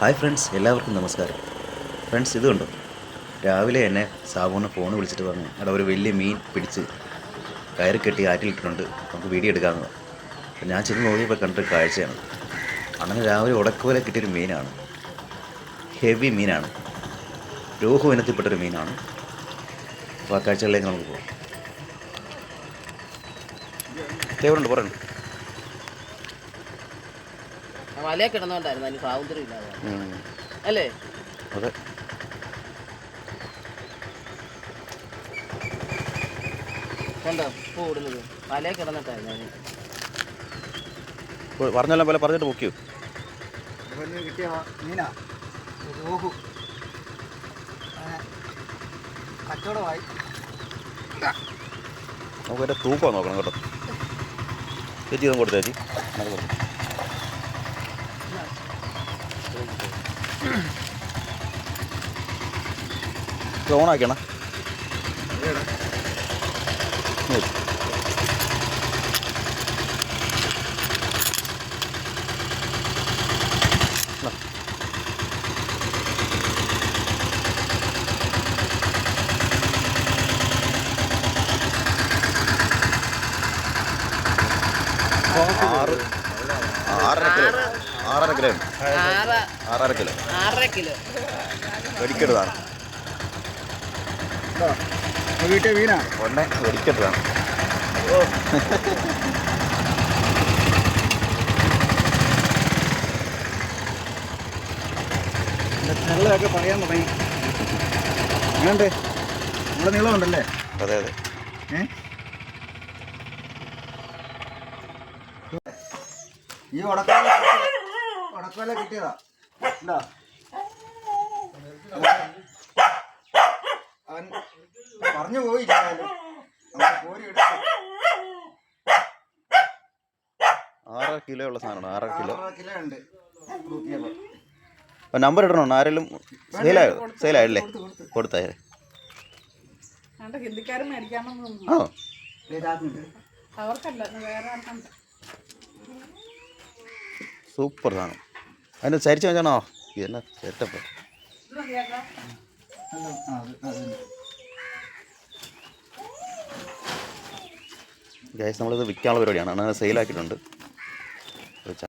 Hi friends, എല്ലാവർക്കും നമസ്കാരം. Friends, ഇതുണ്ടോ, രാവിലെ എന്നെ സാബുവിനെ ഫോൺ വിളിച്ചിട്ട് പറഞ്ഞു, അവിടെ ഒരു വലിയ മീൻ പിടിച്ച് കയറി കെട്ടി ആറ്റിലിട്ടിട്ടുണ്ട്, നമുക്ക് വീഡിയോ എടുക്കാമെന്ന്. അപ്പം ഞാൻ ചെന്ന് നോക്കിയപ്പോൾ കണ്ടൊരു കാഴ്ചയാണ്. അണ്ണന് രാവിലെ ഉടക്കുപോലെ കിട്ടിയൊരു മീനാണ്. ഹെവി മീനാണ്, രോഹു ഇനത്തിൽപ്പെട്ടൊരു മീനാണ്. അപ്പോൾ ആ കാഴ്ചകളിലേക്ക് നമുക്ക് പോകാം. തേവരുണ്ട് പറയുന്നു. മലയെ കിടന്നോണ്ടായിരുന്നു അതിന് സ്വാതന്ത്ര്യം ഇല്ലാതെ അല്ലേ? അതെ. കണ്ടോ പൂ ഇടുന്നത്? മലയെ കിടന്നിട്ടായിരുന്നു അതിന്. പറഞ്ഞെല്ലാം പോലെ പറഞ്ഞിട്ട് പൊക്കിയോ? കിട്ടിയ മീനാ രോഹു. കച്ചവടമായി. നമുക്ക് അതിൻ്റെ തൂക്കം നോക്കണം കേട്ടോ. ചേച്ചി ഇതും കൊടുത്തു. ചേച്ചി ഓണാക്കണം. ആറര കിലോ വെടിക്കെടുതാണ്. വീട്ടിൽ വീണ ഒന്നെ വെടിക്കെടുതാണ്. നീളമൊക്കെ പറയാൻ തുടങ്ങി. അങ്ങനെയുണ്ട്, നമ്മുടെ നീളമുണ്ടല്ലേ? അതെ അതെ. ഈ ഉടക്കോല കിട്ടിയതാ. അവൻ പറഞ്ഞു പോയില്ല, കോരി എടുത്തു. 6 കിലോ ഉള്ള സാധനമാണ്. 6 കിലോ ഉണ്ട്. അപ്പം നമ്പർ ഇടണോ? ആരെങ്കിലും സെയിലായല്ലേ? കൊടുത്തായേ. ആ സൂപ്പർ സാധനം. അതിന് ചരിച്ച് വെച്ചാണോ? ഇതെന്നാ സെറ്റപ്പ്. ഗൈസ്, നമ്മളിത് വിൽക്കാനുള്ള പരിപാടിയാണ്. അങ്ങനെ സെയിലാക്കിയിട്ടുണ്ട്.